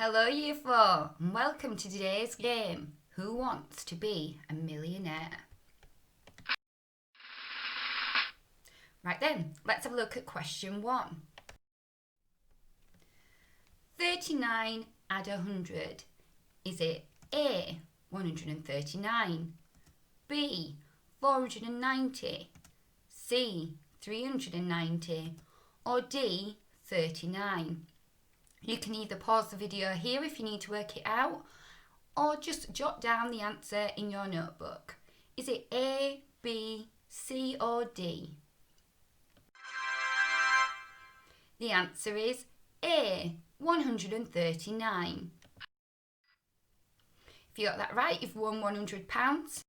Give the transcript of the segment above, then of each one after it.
Hello Year 4 and welcome to today's game, Who Wants to Be a Millionaire? Right then, let's have a look at question 1. 39 add 100. Is it A, 139, B, 490, C, 390 or D, 39? You can either pause the video here if you need to work it out, or just jot down the answer in your notebook. Is it A, B, C or D? The answer is A, 139. If you got that right, you've won £100.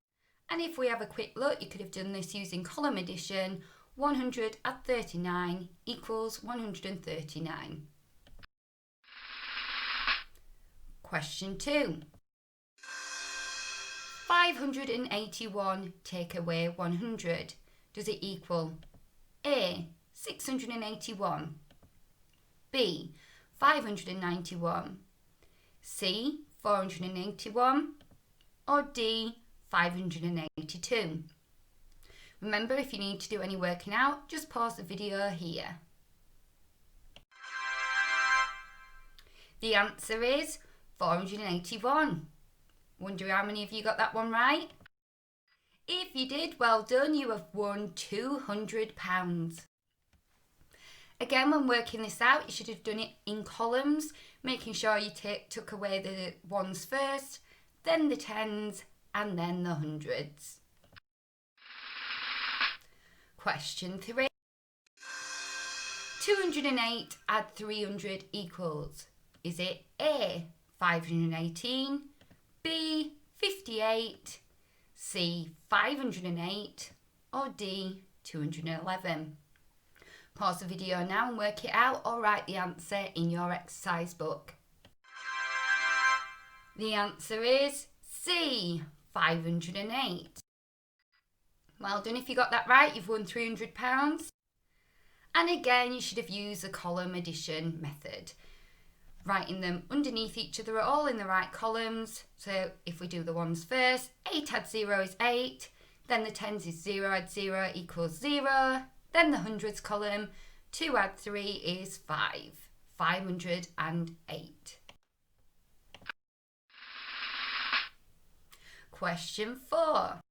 And if we have a quick look, you could have done this using column addition. 100 add 39 equals 139. Question 2. 581 take away 100. Does it equal A, 681, B, 591, C, 481 or D, 582? Remember, if you need to do any working out, just pause the video here. The answer is 481. Wonder how many of you got that one right? If you did, well done, you have won £200. Again, when working this out, you should have done it in columns, making sure you took away the ones first, then the tens, and then the hundreds. Question 3. 208 add 300 equals. Is it A, 518, B, 58, C, 508 or D, 211? Pause the video now and work it out, or write the answer in your exercise book. The answer is C, 508. Well done if you got that right, you've won £300. And again, you should have used the column addition method, writing them underneath each other, all in the right columns. So if we do the ones first, 8 add 0 is 8, then the tens is 0 add 0 equals 0, then the hundreds column, 2 add 3 is 5, 508. Question 4.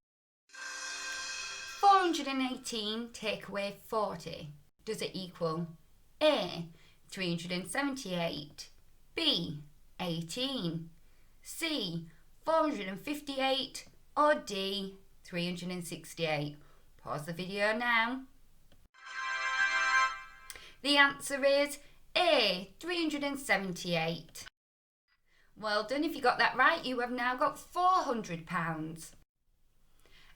418 take away 40. Does it equal A, 378, B, 18, C, 458 or D, 368? Pause the video now. The answer is A, 378. Well done if you got that right, you have now got £400.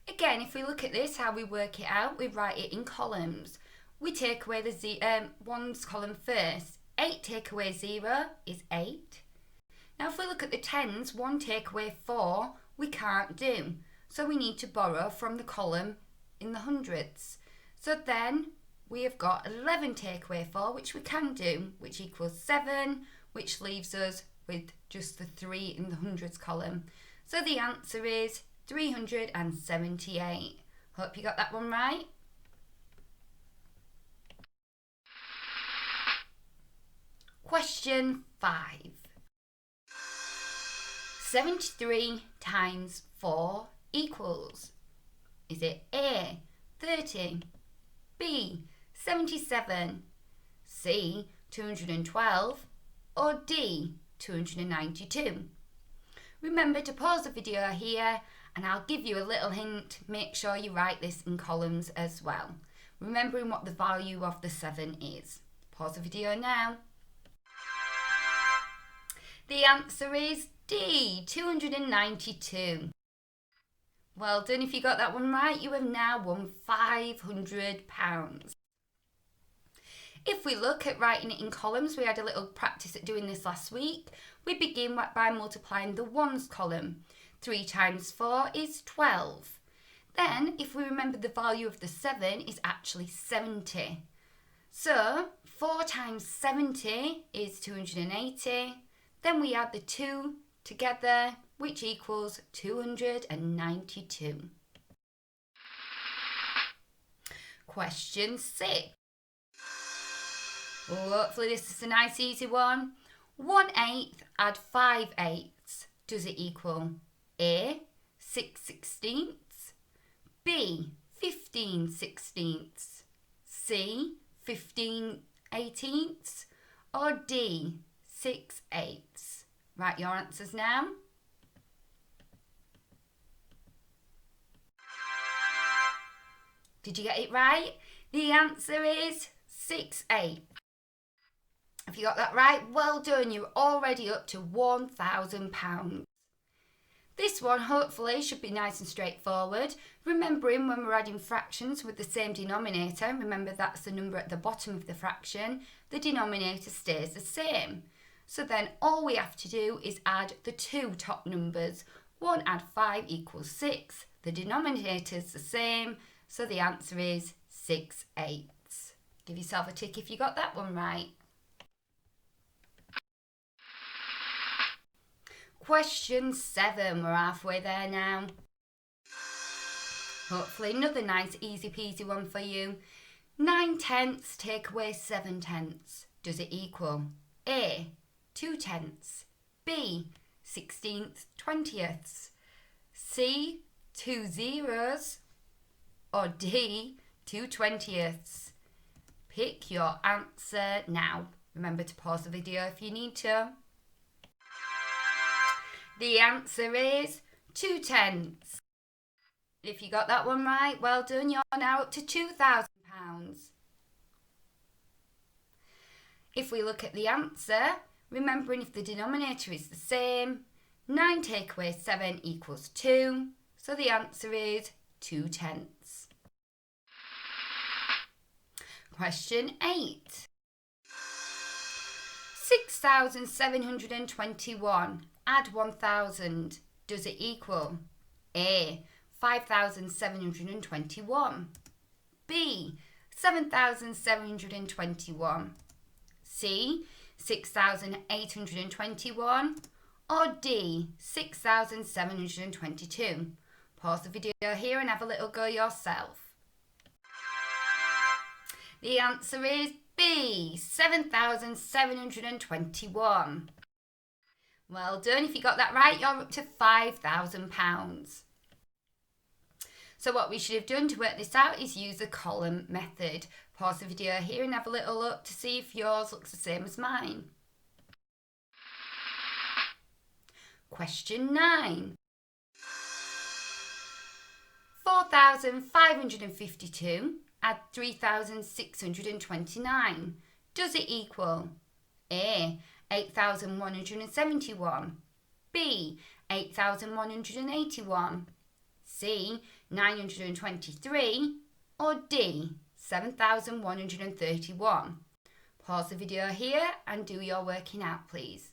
Again, if we look at this, how we work it out, we write it in columns. We take away the ones column first. 8 take away 0 is 8. Now if we look at the tens, 1 take away 4, we can't do. So we need to borrow from the column in the hundreds. So then we have got 11 take away 4, which we can do, which equals 7, which leaves us with just the 3 in the hundreds column. So the answer is 378. Hope you got that one right. Question 5. 73 times 4 equals. Is it A, 30, B, 77, C, 212 or D, 292? Remember to pause the video here and I'll give you a little hint. Make sure you write this in columns as well, remembering what the value of the 7 is. Pause the video now. The answer is D, 292. Well done if you got that one right, you have now won £500. If we look at writing it in columns, we had a little practice at doing this last week. We begin by multiplying the ones column. 3 times 4 is 12. Then, if we remember, the value of the 7 is actually 70. So 4 times 70 is 280. Then we add the 2 together, which equals 292. Question 6. Hopefully this is a nice easy one. 1/8 add 5/8. Does it equal A, 6/16, B, 15/16, C, 15/18, or D, 6/8? Write your answers now. Did you get it right? The answer is 6/8. If you got that right, well done. You're already up to £1,000. This one hopefully should be nice and straightforward. Remembering when we're adding fractions with the same denominator, remember that's the number at the bottom of the fraction, the denominator stays the same. So then all we have to do is add the 2 top numbers. 1 add 5 equals 6. The denominator's the same, so the answer is 6/8. Give yourself a tick if you got that one right. Question 7, we're halfway there now. Hopefully another nice easy peasy one for you. 9/10 take away 7/10. Does it equal A, 2/10, B, 16th 20ths, C, 2 zeros, or D, 2 20ths? Pick your answer now. Remember to pause the video if you need to. The answer is 2/10. If you got that one right, well done. You're now up to £2,000. If we look at the answer, remembering if the denominator is the same, 9 take away 7 equals 2. So the answer is 2/10. Question 8. 6,721. Add 1,000. Does it equal A, 5,721, B, 7,721, C, 6,821, or D, 6,722? Pause the video here and have a little go yourself. The answer is B, 7,721. Well done. If you got that right, you're up to £5,000. So what we should have done to work this out is use the column method. Pause the video here and have a little look to see if yours looks the same as mine. Question 9. 4,552 add 3,629. Does it equal A, 8,171, B, 8,181, C, 923, or D, 7,131? Pause the video here and do your working out, please.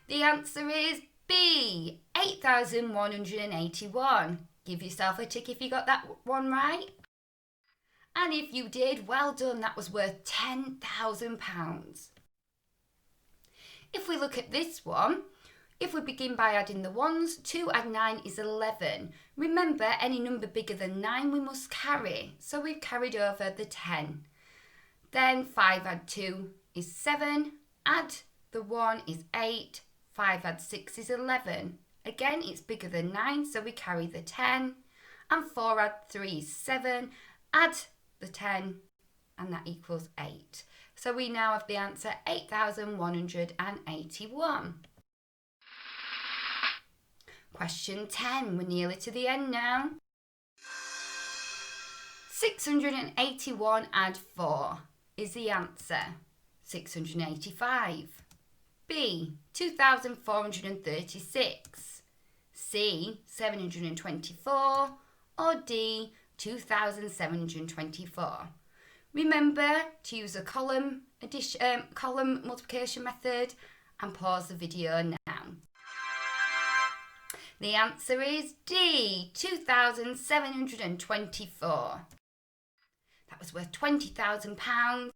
The answer is B, 8,181. Give yourself a tick if you got that one right. And if you did, well done, that was worth £10,000. If we look at this one, if we begin by adding the ones, 2 add 9 is 11. Remember, any number bigger than 9 we must carry, so we've carried over the 10. Then 5 add 2 is 7, add the 1 is 8, 5 add 6 is 11. Again, it's bigger than 9, so we carry the 10. And 4 add 3 is 7, add the 10, and that equals 8. So we now have the answer 8,181. Question 10, we're nearly to the end now. 681 add 4 is the answer 685. B, 2,436. C, 724. Or D, 2,724. Remember to use a column multiplication method and pause the video now. The answer is D, 2,724. That was worth £20,000.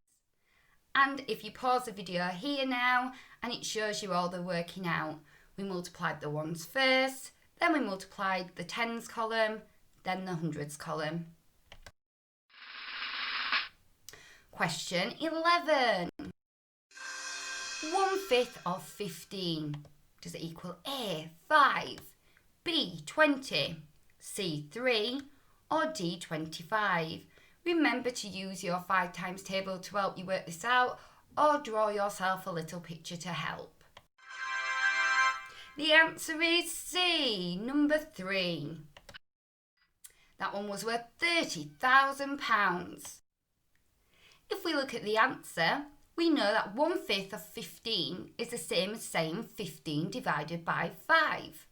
And if you pause the video here now and it shows you all the working out, we multiplied the ones first, then we multiplied the tens column, then the hundreds column. Question 11. 1/5 of 15. Does it equal A, 5, B, 20, C, 3, or D, 25? Remember to use your 5 times table to help you work this out, or draw yourself a little picture to help. The answer is C, number 3. That one was worth £30,000. If we look at the answer, we know that 1/5 of 15 is the same as saying 15 divided by 5.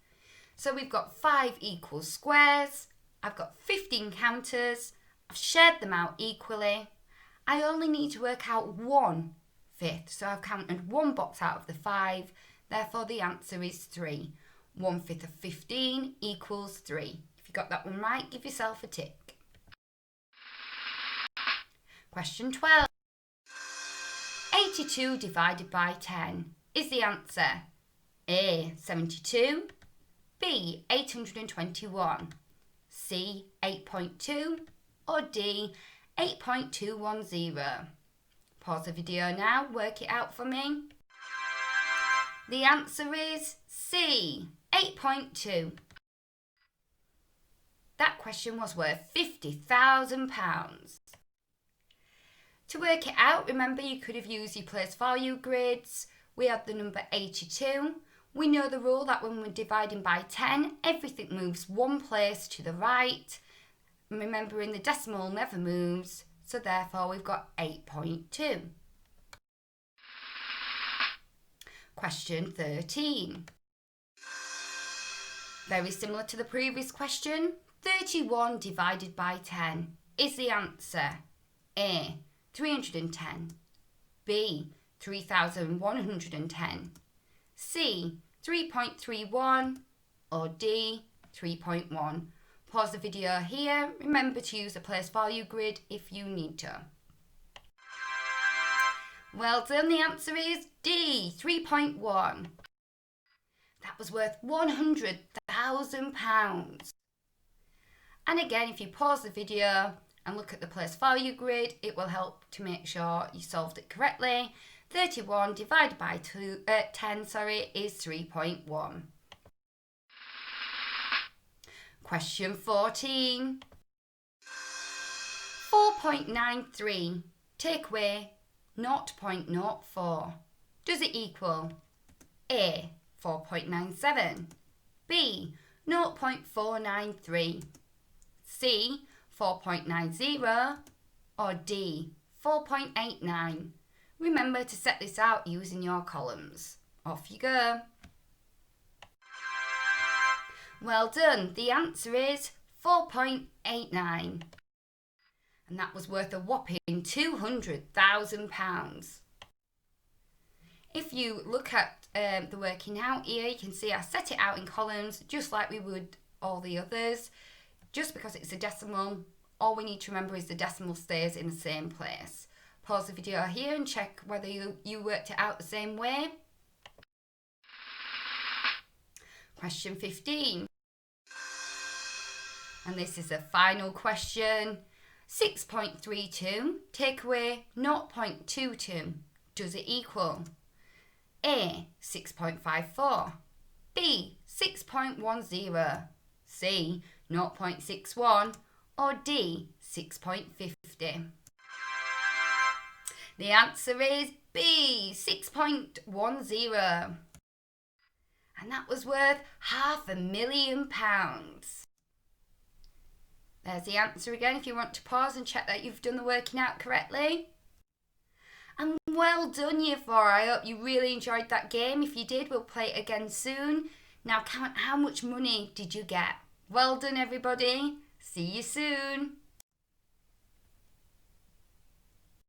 So we've got 5 equal squares, I've got 15 counters, I've shared them out equally. I only need to work out 1/5, so I've counted one box out of the 5, therefore the answer is 3. 1/5 of 15 equals 3. If you got that one right, give yourself a tick. Question 12. 82 divided by 10 is the answer A, 72, B, 821, C, 8.2, or D, 8.210. Pause the video now, work it out for me. The answer is C, 8.2. That question was worth £50,000. To work it out, remember you could have used your place value grids. We had the number 82. We know the rule that when we're dividing by 10, everything moves one place to the right. And remembering the decimal never moves, so therefore we've got 8.2. Question 13. Very similar to the previous question, 31 divided by 10 is the answer A, 310, B, 3,110, C, 3.31, or D, 3.1. Pause the video here. Remember to use a place value grid if you need to. Well done, the answer is D, 3.1. That was worth £100,000. And again, if you pause the video and look at the place value grid, it will help to make sure you solved it correctly. 31 divided by 10 is 3.1. Question 14. 4.93 take away 0.04. Does it equal A, 4.97, B, 0.493, C, 4.90, or D, 4.89? Remember to set this out using your columns. Off you go. Well done. The answer is 4.89. And that was worth a whopping £200,000. If you look at the working out here, you can see I set it out in columns just like we would all the others. Just because it's a decimal, all we need to remember is the decimal stays in the same place. Pause the video here and check whether you worked it out the same way. Question 15. And this is the final question. 6.32 take away 0.22. Does it equal A, 6.54, B, 6.10, C, 0.61, or D, 6.50? The answer is B, 6.10. And that was worth £500,000. There's the answer again if you want to pause and check that you've done the working out correctly. And well done, Year 4. I hope you really enjoyed that game. If you did, we'll play it again soon. Now count how much money did you get. Well done, everybody. See you soon.